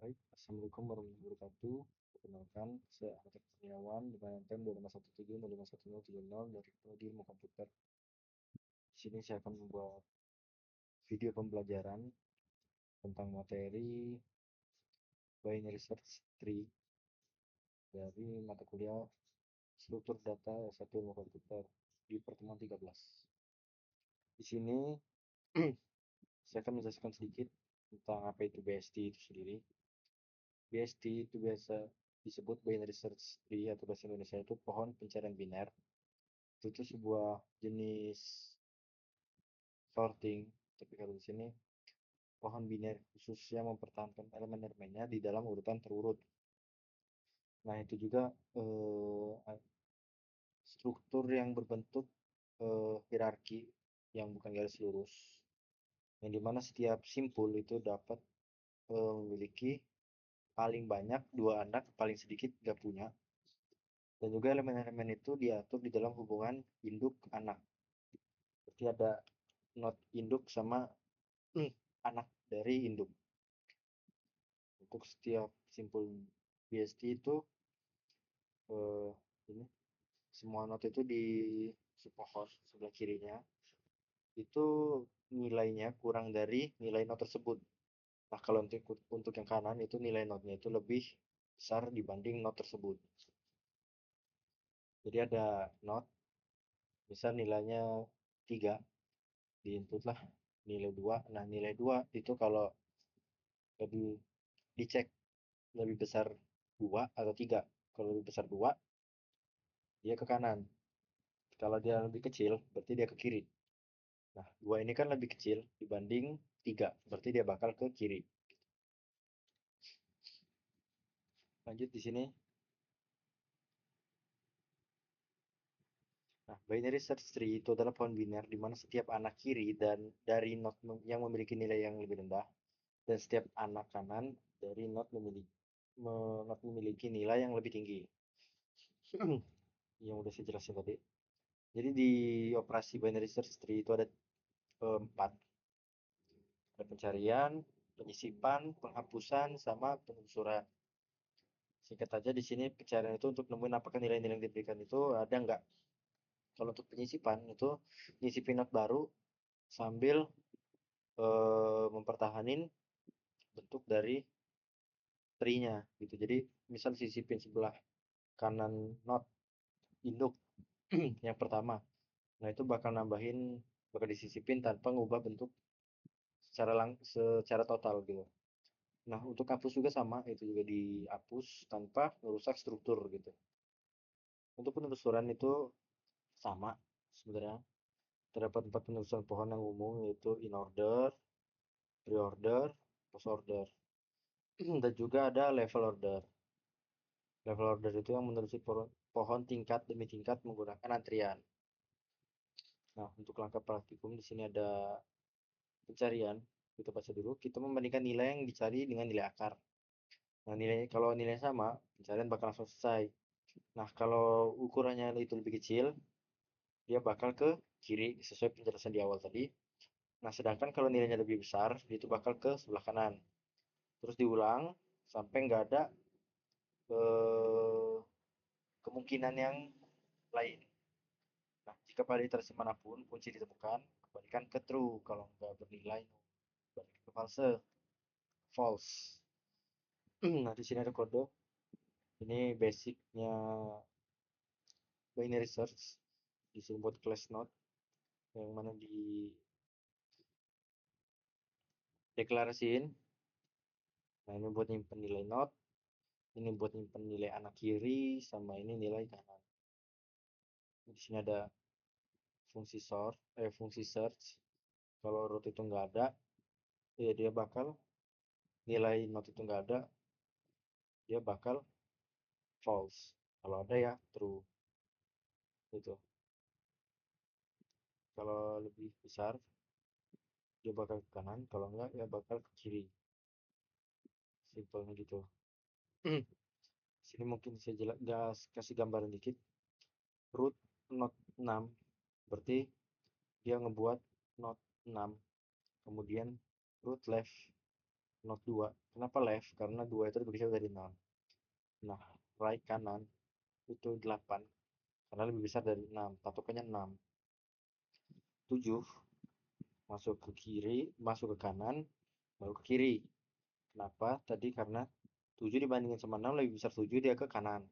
Baik, Assalamualaikum warahmatullahi wabarakatuh. Perkenalkan, saya Ahmad Kurniawan dengan NPM 2517051030 dari Prodi Ilmu Komputer. Di sini saya akan membuat video pembelajaran tentang materi Binary Search Tree dari mata kuliah Struktur Data S1 Ilmu Komputer di pertemuan 13. Di sini saya akan menjelaskan sedikit tentang apa itu BST itu sendiri. BST itu biasa disebut Binary Search Tree atau bahasa Indonesia itu pohon pencarian biner. Itu sebuah jenis sorting, tapi kalau di sini pohon biner khusus yang mempertahankan elemen-elemennya di dalam urutan terurut. Nah, itu juga struktur yang berbentuk hierarki yang bukan garis lurus, yang dimana setiap simpul itu dapat memiliki paling banyak dua anak, paling sedikit nggak punya, dan juga elemen-elemen itu diatur di dalam hubungan induk anak. Berarti ada not induk sama anak dari induk. Untuk setiap simpul BST itu eh, ini semua not itu di sepohon sebelah kirinya itu nilainya kurang dari nilai not tersebut. Nah, kalau untuk yang kanan itu nilai notnya itu lebih besar dibanding not tersebut. Jadi ada not, misal nilainya 3, di input lah nilai 2. Nah, nilai 2 itu kalau lebih dicek lebih besar 2 atau 3. Kalau lebih besar 2, dia ke kanan. Kalau dia lebih kecil, berarti dia ke kiri. Nah, 2 ini kan lebih kecil dibanding 3, berarti dia bakal ke kiri. Lanjut di sini. Nah, binary search tree itu adalah pohon biner di mana setiap anak kiri dan dari node yang memiliki nilai yang lebih rendah dan setiap anak kanan dari node memiliki nilai yang lebih tinggi. Yang udah saya jelasin tadi. Jadi di operasi binary search tree itu ada 4. Ada pencarian, penyisipan, penghapusan, sama penelusuran. Singkat aja di sini pencarian itu untuk nemuin apakah nilai-nilai yang diberikan itu ada nggak. Kalau untuk penyisipan itu nyisipin not baru sambil mempertahanin bentuk dari tree-nya gitu. Jadi misal sisipin sebelah kanan not induk yang pertama. Nah, itu bakal disisipin tanpa ngubah bentuk secara total gitu. Nah, untuk hapus juga sama, itu juga dihapus tanpa merusak struktur gitu. Untuk penelusuran itu sama sebenarnya. Terdapat 4 penelusuran pohon yang umum, yaitu in order, pre-order, post order, dan juga ada level order. Level order itu yang menelusuri pohon tingkat demi tingkat menggunakan antrian. Nah, untuk langkah praktikum di sini ada pencarian. Kita baca dulu. Kita membandingkan nilai yang dicari dengan nilai akar. Nah, kalau nilai sama, pencarian bakal langsung selesai. Nah, kalau ukurannya itu lebih kecil, dia bakal ke kiri sesuai penjelasan di awal tadi. Nah, sedangkan kalau nilainya lebih besar, itu bakal ke sebelah kanan. Terus diulang sampai nggak ada eh, kemungkinan yang lain. Nah, jika pada iterasi manapun kunci ditemukan, kembalikan ke true. Kalau nggak bernilai, kembalikan ke false. Nah, di sini ada kode. Ini basicnya binary search. Disuruh buat class node yang mana di deklarasiin. Nah, ini buat nyimpen nilai node, ini buat nyimpen nilai anak kiri, sama ini nilai kanan. Di sini ada fungsi search. Kalau root itu nggak ada, ya dia bakal nilai not itu nggak ada, dia bakal false. Kalau ada ya true. Itu. Kalau lebih besar, dia bakal ke kanan. Kalau enggak, ya bakal ke kiri. Simpelnya gitu. Sini mungkin saya kasih gambaran dikit. Root not 6, berarti dia ngebuat not 6. Kemudian root left not 2. Kenapa left? Karena 2 itu lebih besar dari 6. Nah, right kanan itu 8 karena lebih besar dari 6. Patokannya 6. 7 masuk ke kiri, masuk ke kanan, baru ke kiri. Kenapa? Tadi karena 7 dibandingin sama 6 lebih besar 7, dia ke kanan.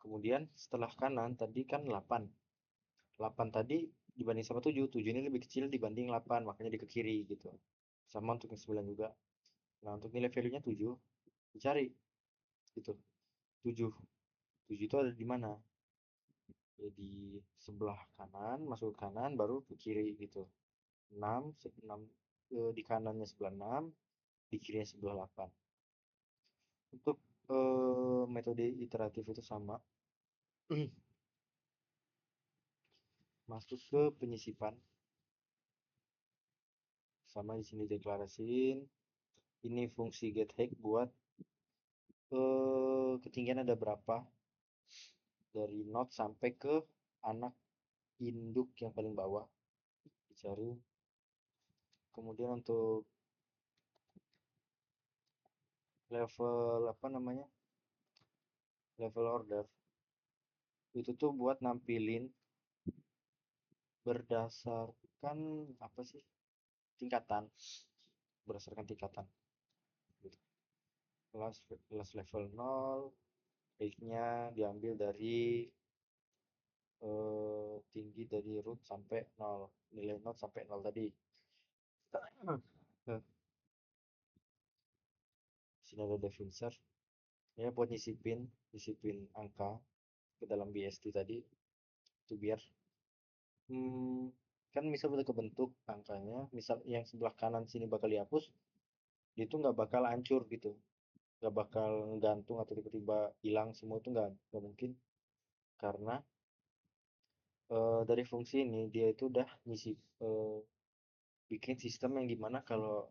Kemudian setelah kanan tadi kan 8. 8 tadi dibanding sama 7, 7 ini lebih kecil dibanding 8, makanya dia ke kiri gitu. Sama untuk yang 9 juga. Nah, untuk nilai value-nya 7, dicari gitu. 7. 7 itu ada di mana? Ya, di sebelah kanan, masuk ke kanan baru ke kiri gitu. 6, 6 di kanannya sebelah 6, di kirinya sebelah 8. Untuk metode iteratif itu sama. Masuk ke penyisipan, sama di sini deklarasiin ini fungsi getHack buat ketinggian ada berapa dari node sampai ke anak induk yang paling bawah dicari. Kemudian untuk level apa namanya, level order itu tuh buat nampilin berdasarkan apa sih, tingkatan, berdasarkan tingkatan gitu. Kelas level 0 rate-nya diambil dari tinggi dari root sampai 0, nilai node sampai 0 tadi. Nah, sini ada definser ya buat nyisipin angka ke dalam BST tadi, itu biar kan misal udah kebentuk angkanya, misal yang sebelah kanan sini bakal dihapus, dia itu nggak bakal hancur gitu, nggak bakal gantung atau tiba-tiba hilang semua, itu nggak mungkin. Karena dari fungsi ini dia itu udah ngisi, bikin sistem yang dimana kalau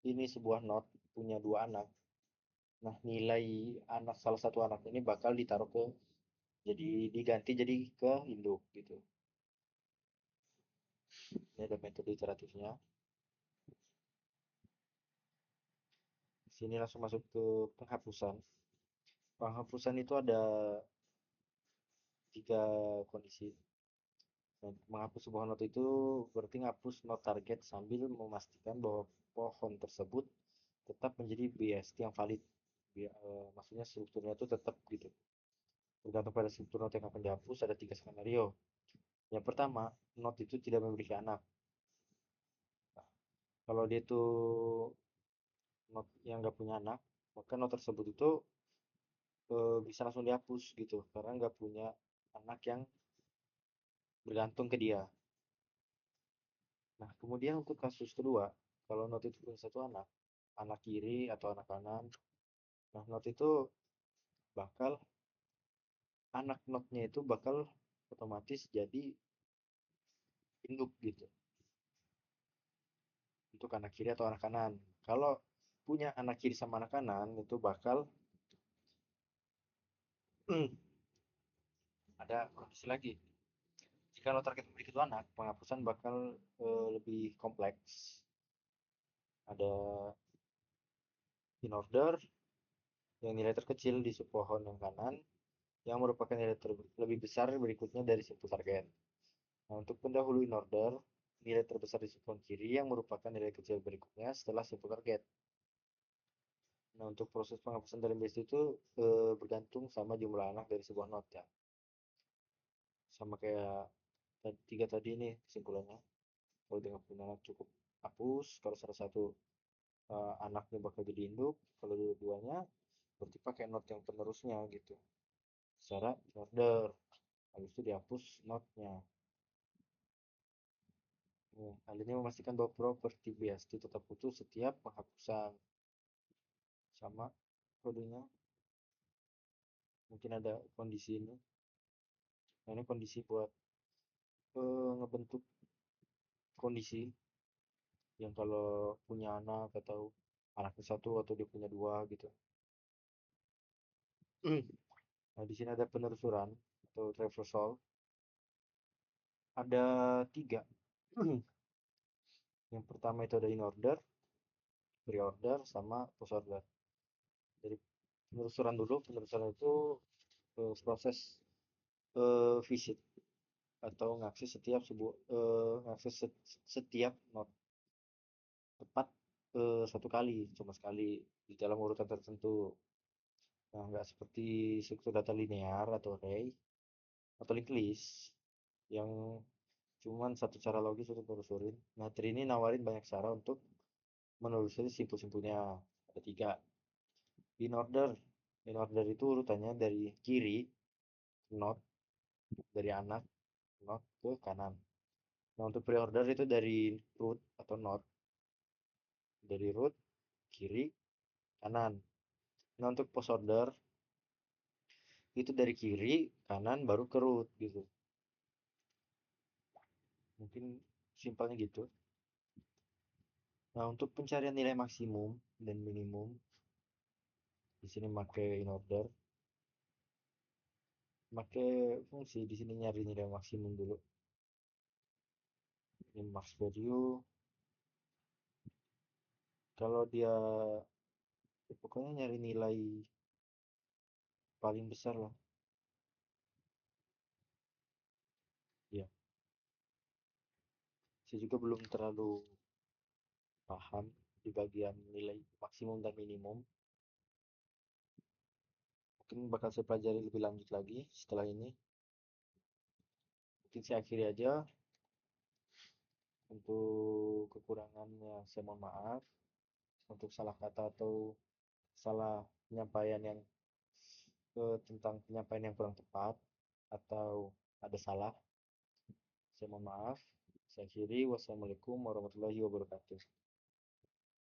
ini sebuah node punya dua anak, nah nilai anak salah satu anak ini bakal ditaruh ke, jadi diganti jadi ke induk gitu. Ini ada metode iteratifnya. Sini langsung masuk ke penghapusan. Penghapusan itu ada 3 kondisi. Dan menghapus sebuah not itu berarti ngapus not target sambil memastikan bahwa pohon tersebut tetap menjadi BST yang valid. Maksudnya strukturnya itu tetap gitu. Tergantung pada struktur not yang akan dihapus, ada 3 skenario. Yang pertama, not itu tidak memiliki anak. Nah, kalau dia itu not yang nggak punya anak, maka not tersebut itu bisa langsung dihapus gitu, karena nggak punya anak yang bergantung ke dia. Nah, kemudian untuk kasus kedua, kalau not itu punya satu anak, anak kiri atau anak kanan, nah not itu bakal, anak notnya itu bakal otomatis jadi induk gitu, untuk anak kiri atau anak kanan. Kalau punya anak kiri sama anak kanan, itu bakal ada kondisi lagi. Jika lo target memiliki dua anak, penghapusan bakal lebih kompleks. Ada in order yang nilai terkecil di subpohon yang kanan, yang merupakan nilai lebih besar berikutnya dari simpul target. Nah, untuk pendahulu in order, nilai terbesar di subpohon kiri yang merupakan nilai kecil berikutnya setelah simpul target. Nah, untuk proses penghapusan dalam base itu bergantung sama jumlah anak dari sebuah node ya. Sama kayak tiga tadi nih kesimpulannya. Kalau dengan punya anak cukup hapus, kalau salah satu anaknya bakal jadi induk, kalau dua-duanya berarti pakai node yang penerusnya gitu. Secara order, habis itu dihapus node-nya. Hal ini memastikan bahwa properti BST tetap utuh setiap penghapusan. Sama kodenya, mungkin ada kondisi ini. Nah, ini kondisi buat ngebentuk kondisi yang kalau punya anak atau anaknya satu atau dia punya dua gitu. Nah, di sini ada penelusuran atau traversal. Ada 3. Yang pertama itu ada in order, pre-order sama post order. Dari penelusuran dulu, penelusuran itu proses visit atau ngakses setiap ngakses setiap not tepat satu kali, cuma sekali di dalam urutan tertentu. Nah, nggak seperti struktur data linear atau array atau linked list yang cuman satu cara logis untuk menelusurin. Nah, Tri ini nawarin banyak cara untuk menelusuri simpul-simpulnya. Ada tiga. In order. In order itu urutannya dari kiri ke node, dari anak node ke kanan. Nah, untuk pre-order itu dari root atau node, dari root kiri kanan. Nah, untuk post order itu dari kiri kanan baru ke root gitu. Mungkin simpelnya gitu. Nah, untuk pencarian nilai maksimum dan minimum di sini pakai in order, pakai fungsi di sini nyari nilai maksimum dulu. Ini max value. Kalau dia pokoknya nyari nilai paling besar lah. Ya, saya juga belum terlalu paham di bagian nilai maksimum dan minimum. Mungkin bakal saya pelajari lebih lanjut lagi setelah ini. Mungkin saya akhiri aja. Untuk kekurangannya saya mohon maaf. Untuk salah kata atau salah penyampaian yang tentang penyampaian yang kurang tepat atau ada salah, saya mohon maaf. Saya akhiri. Wassalamualaikum warahmatullahi wabarakatuh.